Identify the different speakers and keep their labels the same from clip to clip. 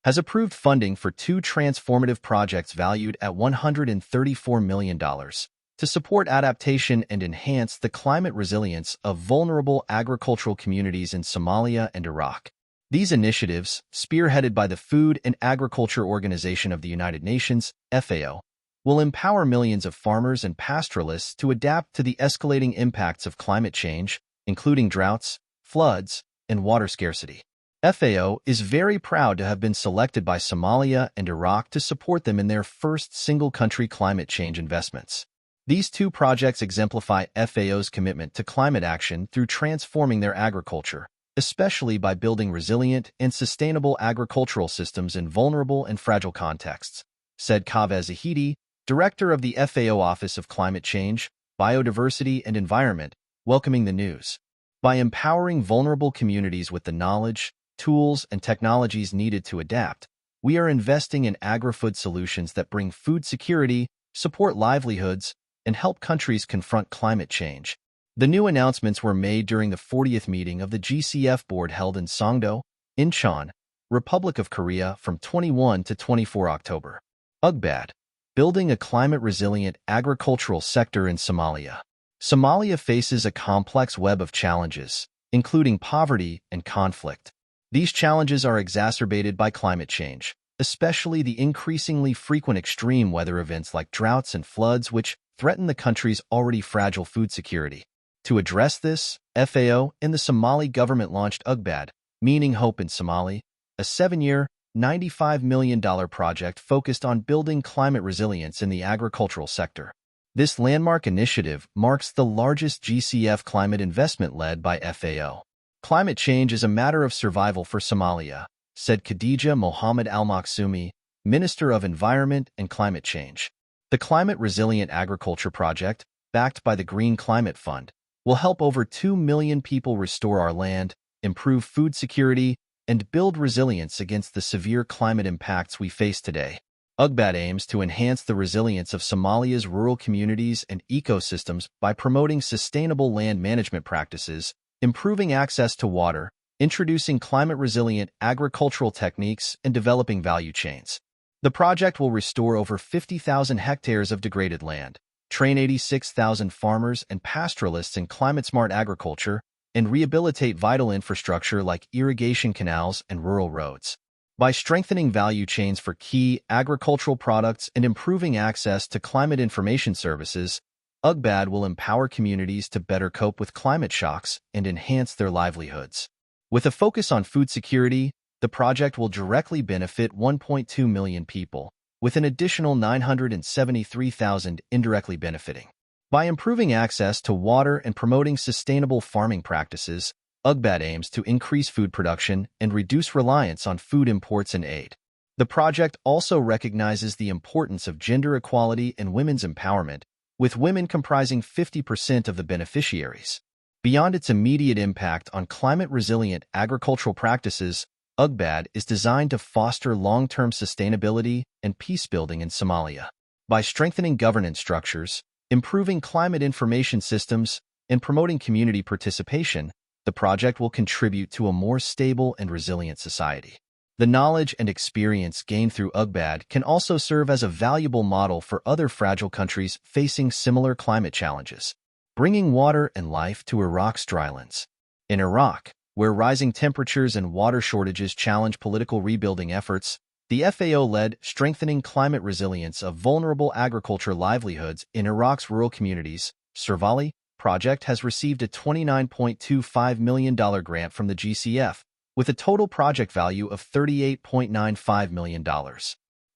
Speaker 1: has approved funding for two transformative projects valued at $134 million to support adaptation and enhance the climate resilience of vulnerable agricultural communities in Somalia and Iraq. These initiatives, spearheaded by the Food and Agriculture Organization of the United Nations, FAO, will empower millions of farmers and pastoralists to adapt to the escalating impacts of climate change, including droughts, floods, and water scarcity. FAO is very proud to have been selected by Somalia and Iraq to support them in their first single-country climate change investments. These two projects exemplify FAO's commitment to climate action through transforming their agriculture, especially by building resilient and sustainable agricultural systems in vulnerable and fragile contexts, said Kaveh Zahidi, director of the FAO Office of Climate Change, Biodiversity and Environment, welcoming the news. By empowering vulnerable communities with the knowledge, tools, and technologies needed to adapt, we are investing in agri-food solutions that bring food security, support livelihoods, and help countries confront climate change. The new announcements were made during the 40th meeting of the GCF board held in Songdo, Incheon, Republic of Korea from 21 to 24 October. UGBAD, building a climate-resilient agricultural sector in Somalia. Somalia faces a complex web of challenges, including poverty and conflict. These challenges are exacerbated by climate change, especially the increasingly frequent extreme weather events like droughts and floods which threaten the country's already fragile food security. To address this, FAO and the Somali government launched UGBAD, meaning Hope in Somali, a 7-year, $95 million project focused on building climate resilience in the agricultural sector. This landmark initiative marks the largest GCF climate investment led by FAO. Climate change is a matter of survival for Somalia, said Khadija Mohammed Al-Maksumi, Minister of Environment and Climate Change. The Climate Resilient Agriculture Project, backed by the Green Climate Fund, will help over 2 million people restore our land, improve food security, and build resilience against the severe climate impacts we face today. UGBAD aims to enhance the resilience of Somalia's rural communities and ecosystems by promoting sustainable land management practices, improving access to water, introducing climate-resilient agricultural techniques, and developing value chains. The project will restore over 50,000 hectares of degraded land, train 86,000 farmers and pastoralists in climate-smart agriculture, and rehabilitate vital infrastructure like irrigation canals and rural roads. By strengthening value chains for key agricultural products and improving access to climate information services, UGBAD will empower communities to better cope with climate shocks and enhance their livelihoods. With a focus on food security, the project will directly benefit 1.2 million people, with an additional 973,000 indirectly benefiting. By improving access to water and promoting sustainable farming practices, UGBAD aims to increase food production and reduce reliance on food imports and aid. The project also recognizes the importance of gender equality and women's empowerment, with women comprising 50% of the beneficiaries. Beyond its immediate impact on climate-resilient agricultural practices, UGBAD is designed to foster long-term sustainability and peace-building in Somalia. By strengthening governance structures, improving climate information systems, and promoting community participation, the project will contribute to a more stable and resilient society. The knowledge and experience gained through UGBAD can also serve as a valuable model for other fragile countries facing similar climate challenges, bringing water and life to Iraq's drylands. In Iraq, where rising temperatures and water shortages challenge political rebuilding efforts, the FAO-led Strengthening Climate Resilience of Vulnerable Agriculture Livelihoods in Iraq's Rural Communities, SIRVALI, project has received a $29.25 million grant from the GCF, with a total project value of $38.95 million.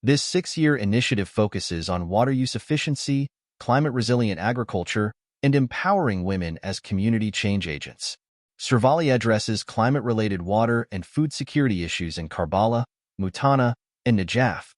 Speaker 1: This 6-year initiative focuses on water use efficiency, climate-resilient agriculture, and empowering women as community change agents. SIRVALI addresses climate-related water and food security issues in Karbala, Mutana, and Najaf,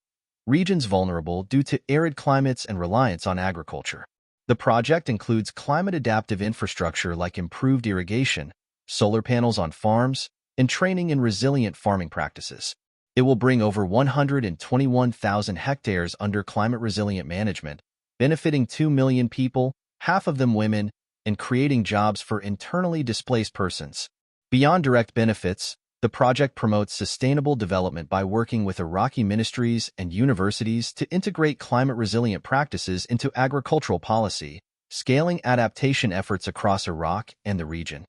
Speaker 1: regions vulnerable due to arid climates and reliance on agriculture. The project includes climate-adaptive infrastructure like improved irrigation, solar panels on farms, and training in resilient farming practices. It will bring over 121,000 hectares under climate-resilient management, benefiting 2 million people, half of them women, and creating jobs for internally displaced persons. Beyond direct benefits, The project promotes sustainable development by working with Iraqi ministries and universities to integrate climate-resilient practices into agricultural policy, scaling adaptation efforts across Iraq and the region.